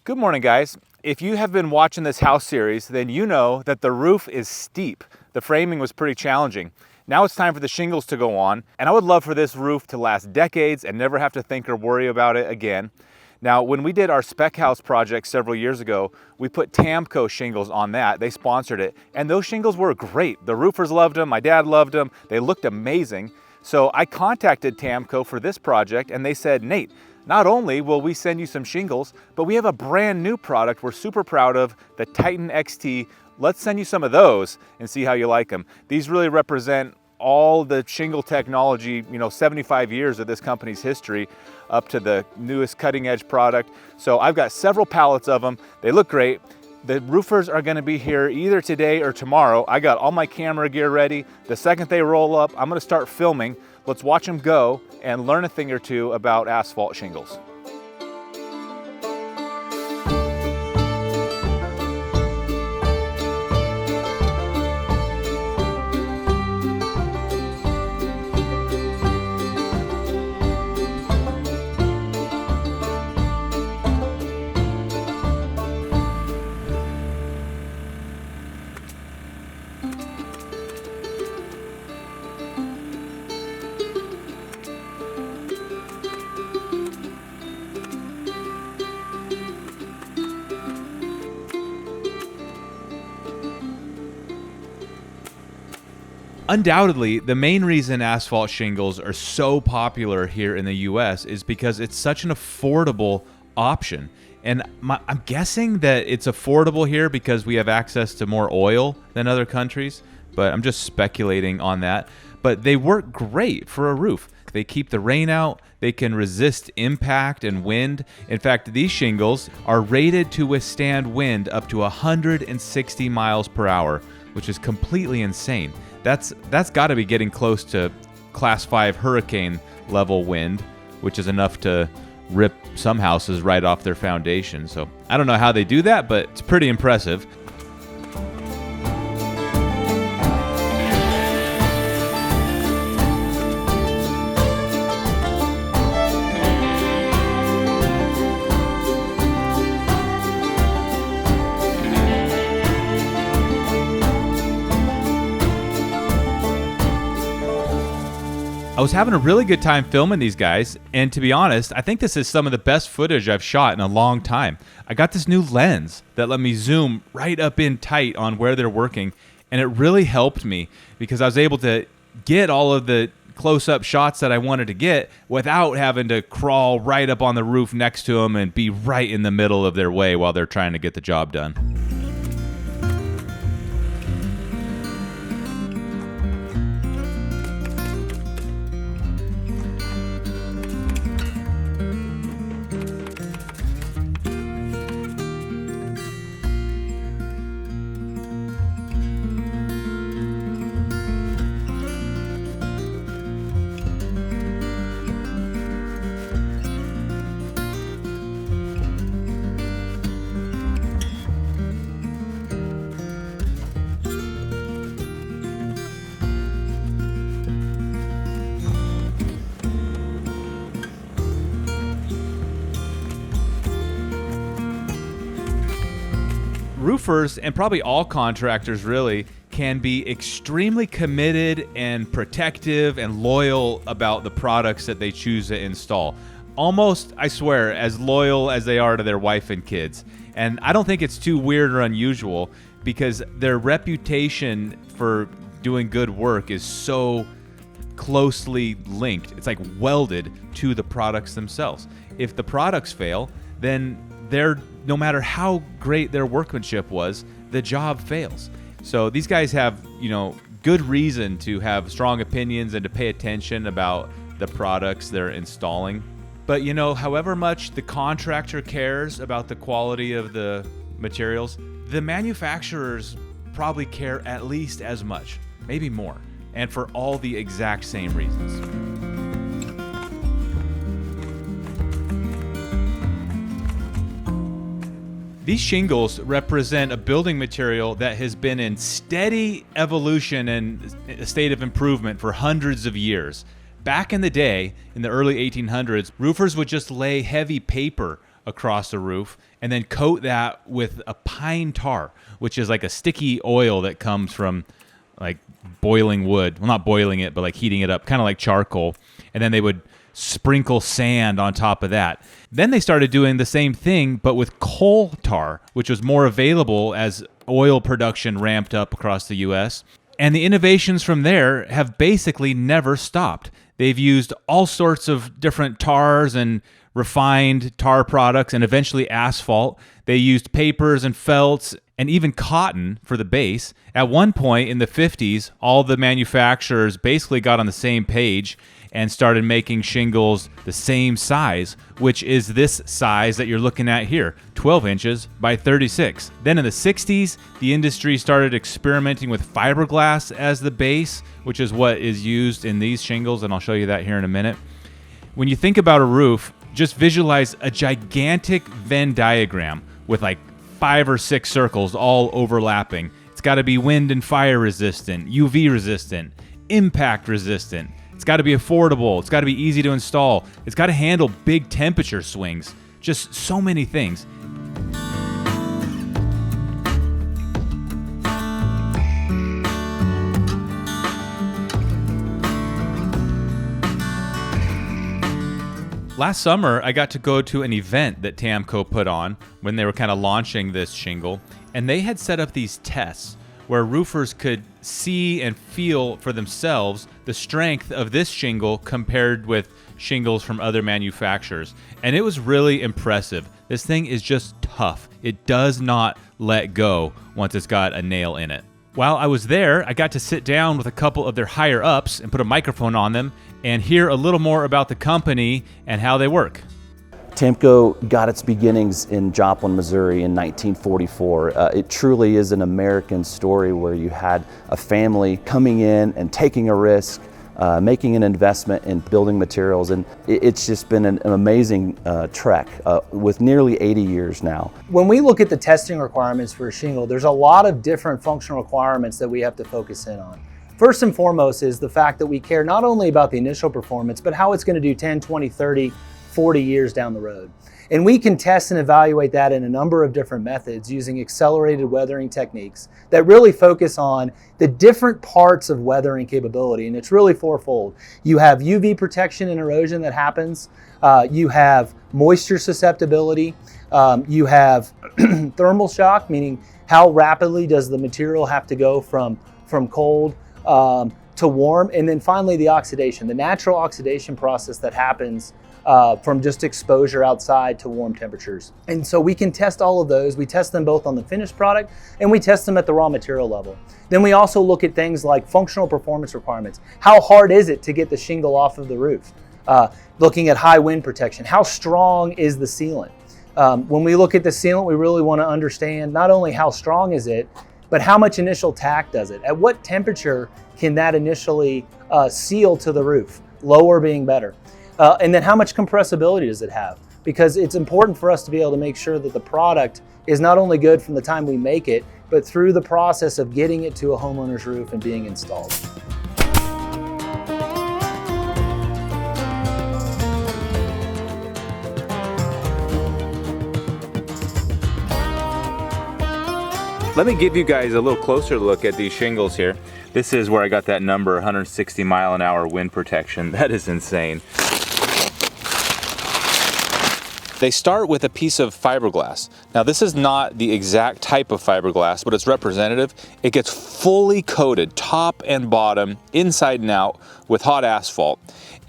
Good morning, guys. If you have been watching this house series, then you know that the roof is steep. The framing was pretty challenging. Now it's time for the shingles to go on, and I would love for this roof to last decades and never have to think or worry about it again. Now, when we did our spec house project several years ago, we put Tamco shingles on that. They sponsored it, and those shingles were great. The roofers loved them, my dad loved them, they looked amazing. So I contacted Tamco for this project, and they said, Nate, not only will we send you some shingles, but we have a brand new product we're super proud of, the Titan XT. Let's send you some of those and see how you like them. These really represent all the shingle technology, 75 years of this company's history up to the newest cutting edge product. So I've got several pallets of them. They look great. The roofers are gonna be here either today or tomorrow. I got all my camera gear ready. The second they roll up, I'm gonna start filming. Let's watch them go and learn a thing or two about asphalt shingles. Undoubtedly, the main reason asphalt shingles are so popular here in the US is because it's such an affordable option. And I'm guessing that it's affordable here because we have access to more oil than other countries, but I'm just speculating on that. But they work great for a roof. They keep the rain out, they can resist impact and wind. In fact, these shingles are rated to withstand wind up to 160 miles per hour, which is completely insane. That's got to be getting close to class 5 hurricane level wind, which is enough to rip some houses right off their foundation. So I don't know how they do that, but it's pretty impressive. I was having a really good time filming these guys, and to be honest, I think this is some of the best footage I've shot in a long time. I got this new lens that let me zoom right up in tight on where they're working, and it really helped me because I was able to get all of the close-up shots that I wanted to get without having to crawl right up on the roof next to them and be right in the middle of their way while they're trying to get the job done. Roofers, and probably all contractors really, can be extremely committed and protective and loyal about the products that they choose to install. Almost, I swear, as loyal as they are to their wife and kids. And I don't think it's too weird or unusual because their reputation for doing good work is so closely linked. It's like welded to the products themselves. If the products fail, then no matter how great their workmanship was, the job fails. So these guys have, good reason to have strong opinions and to pay attention about the products they're installing. But however much the contractor cares about the quality of the materials, the manufacturers probably care at least as much, maybe more, and for all the exact same reasons. These shingles represent a building material that has been in steady evolution and a state of improvement for hundreds of years. Back in the day, in the early 1800s, roofers would just lay heavy paper across the roof and then coat that with a pine tar, which is like a sticky oil that comes from like boiling wood. Well, not boiling it, but like heating it up, kind of like charcoal. And then they would sprinkle sand on top of that. Then they started doing the same thing, but with coal tar, which was more available as oil production ramped up across the U.S. And the innovations from there have basically never stopped. They've used all sorts of different tars and refined tar products and eventually asphalt. They used papers and felts and even cotton for the base. At one point in the 50s, all the manufacturers basically got on the same page and started making shingles the same size, which is this size that you're looking at here, 12 inches by 36. Then in the 60s, the industry started experimenting with fiberglass as the base, which is what is used in these shingles, and I'll show you that here in a minute. When you think about a roof, just visualize a gigantic Venn diagram with like 5 or 6 circles all overlapping. It's got to be wind and fire resistant, UV resistant, impact resistant. It's got to be affordable. It's got to be easy to install. It's got to handle big temperature swings. Just so many things. Last summer, I got to go to an event that Tamco put on when they were kind of launching this shingle, and they had set up these tests where roofers could see and feel for themselves the strength of this shingle compared with shingles from other manufacturers. And it was really impressive. This thing is just tough. It does not let go once it's got a nail in it. While I was there, I got to sit down with a couple of their higher ups and put a microphone on them and hear a little more about the company and how they work. Tamco got its beginnings in Joplin, Missouri in 1944. It truly is an American story where you had a family coming in and taking a risk, making an investment in building materials, and it's just been an amazing trek with nearly 80 years now. When we look at the testing requirements for a shingle, there's a lot of different functional requirements that we have to focus in on. First and foremost is the fact that we care not only about the initial performance, but how it's going to do 10, 20, 30, 40 years down the road. And we can test and evaluate that in a number of different methods using accelerated weathering techniques that really focus on the different parts of weathering capability. And it's really fourfold. You have UV protection and erosion that happens. You have moisture susceptibility. You have thermal shock, meaning how rapidly does the material have to go from cold to warm. And then finally the oxidation, the natural oxidation process that happens from just exposure outside to warm temperatures. And so we can test all of those. We test them both on the finished product and we test them at the raw material level. Then we also look at things like functional performance requirements. How hard is it to get the shingle off of the roof? Looking at high wind protection. How strong is the sealant? When we look at the sealant, we really want to understand not only how strong is it, but how much initial tack does it? At what temperature can that initially seal to the roof? Lower being better. And then how much compressibility does it have? Because it's important for us to be able to make sure that the product is not only good from the time we make it, but through the process of getting it to a homeowner's roof and being installed. Let me give you guys a little closer look at these shingles here. This is where I got that number, 160 mile an hour wind protection. That is insane. They start with a piece of fiberglass. Now this is not the exact type of fiberglass, but it's representative. It gets fully coated, top and bottom, inside and out, with hot asphalt.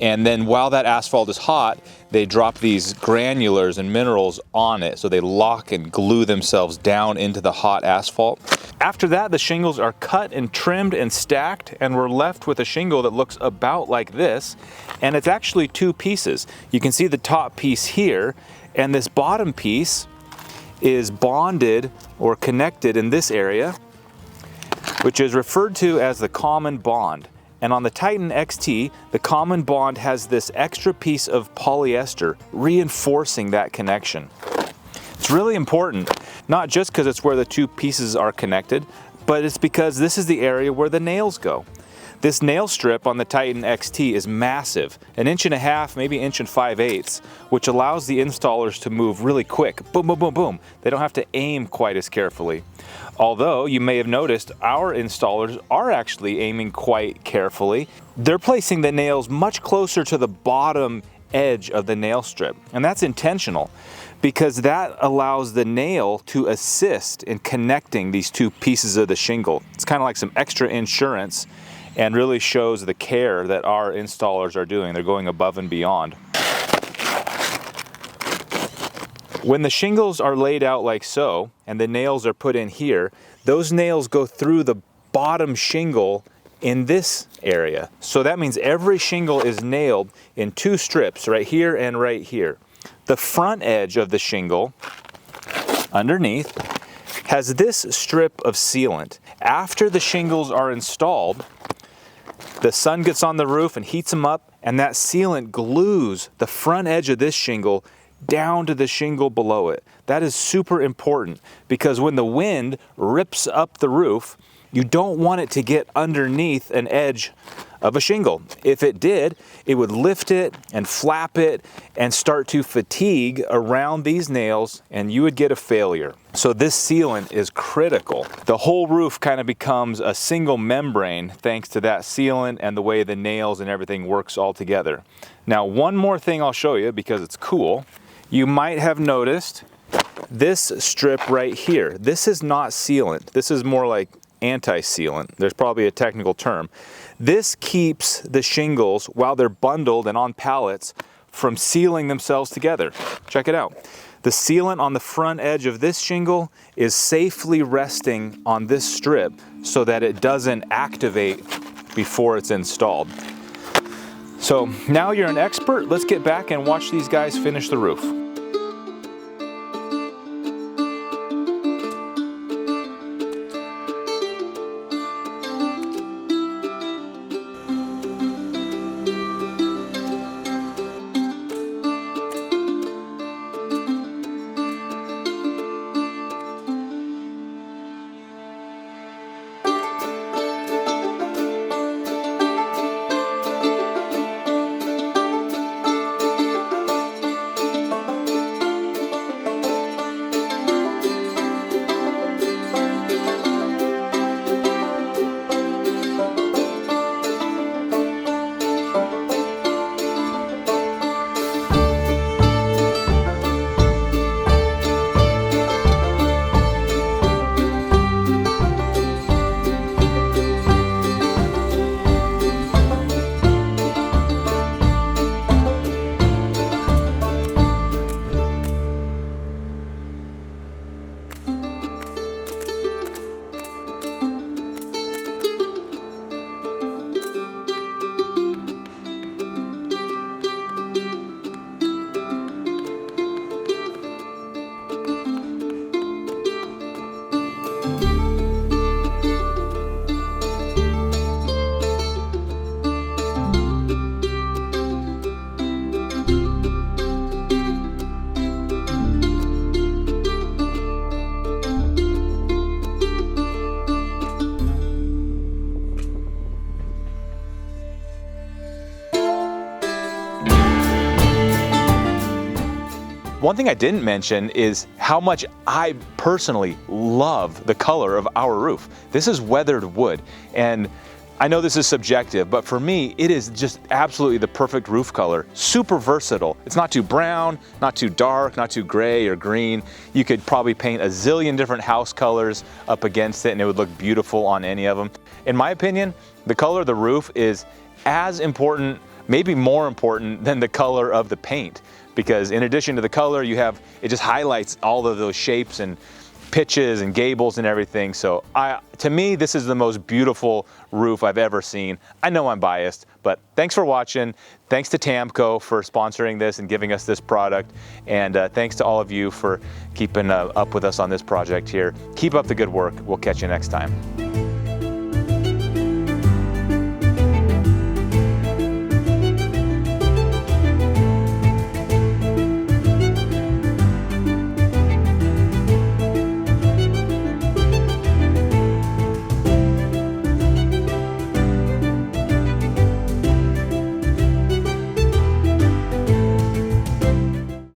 And then while that asphalt is hot, they drop these granulars and minerals on it, so they lock and glue themselves down into the hot asphalt. After that, the shingles are cut and trimmed and stacked, and we're left with a shingle that looks about like this. And it's actually two pieces. You can see the top piece here, and this bottom piece is bonded or connected in this area, which is referred to as the common bond. And on the Titan XT, the common bond has this extra piece of polyester reinforcing that connection. It's really important, not just because it's where the two pieces are connected, but it's because this is the area where the nails go. This nail strip on the Titan XT is massive, 1.5 inches, maybe 1 5/8, which allows the installers to move really quick. Boom, boom, boom, boom. They don't have to aim quite as carefully. Although you may have noticed our installers are actually aiming quite carefully. They're placing the nails much closer to the bottom edge of the nail strip, and that's intentional because that allows the nail to assist in connecting these two pieces of the shingle. It's kind of like some extra insurance and really shows the care that our installers are doing. They're going above and beyond. When the shingles are laid out like so and the nails are put in here, those nails go through the bottom shingle in this area. So that means every shingle is nailed in 2 strips, right here and right here. The front edge of the shingle, underneath, has this strip of sealant. After the shingles are installed, the sun gets on the roof and heats them up, and that sealant glues the front edge of this shingle down to the shingle below it. That is super important because when the wind rips up the roof, you don't want it to get underneath an edge of a shingle. If it did, it would lift it and flap it and start to fatigue around these nails, and you would get a failure. So this sealant is critical. The whole roof kind of becomes a single membrane thanks to that sealant and the way the nails and everything works all together. Now, one more thing I'll show you because it's cool. You might have noticed this strip right here. This is not sealant. This is more like anti-sealant. There's probably a technical term. This keeps the shingles, while they're bundled and on pallets, from sealing themselves together. Check it out. The sealant on the front edge of this shingle is safely resting on this strip so that it doesn't activate before it's installed. So now you're an expert. Let's get back and watch these guys finish the roof. One thing I didn't mention is how much I personally love the color of our roof. This is weathered wood, and I know this is subjective, but for me, it is just absolutely the perfect roof color. Super versatile. It's not too brown, not too dark, not too gray or green. You could probably paint a zillion different house colors up against it and it would look beautiful on any of them. In my opinion, the color of the roof is as important, maybe more important than the color of the paint. Because in addition to the color, it just highlights all of those shapes and pitches and gables and everything. So to me, this is the most beautiful roof I've ever seen. I know I'm biased, but thanks for watching. Thanks to Tamco for sponsoring this and giving us this product. And thanks to all of you for keeping up with us on this project here. Keep up the good work. We'll catch you next time.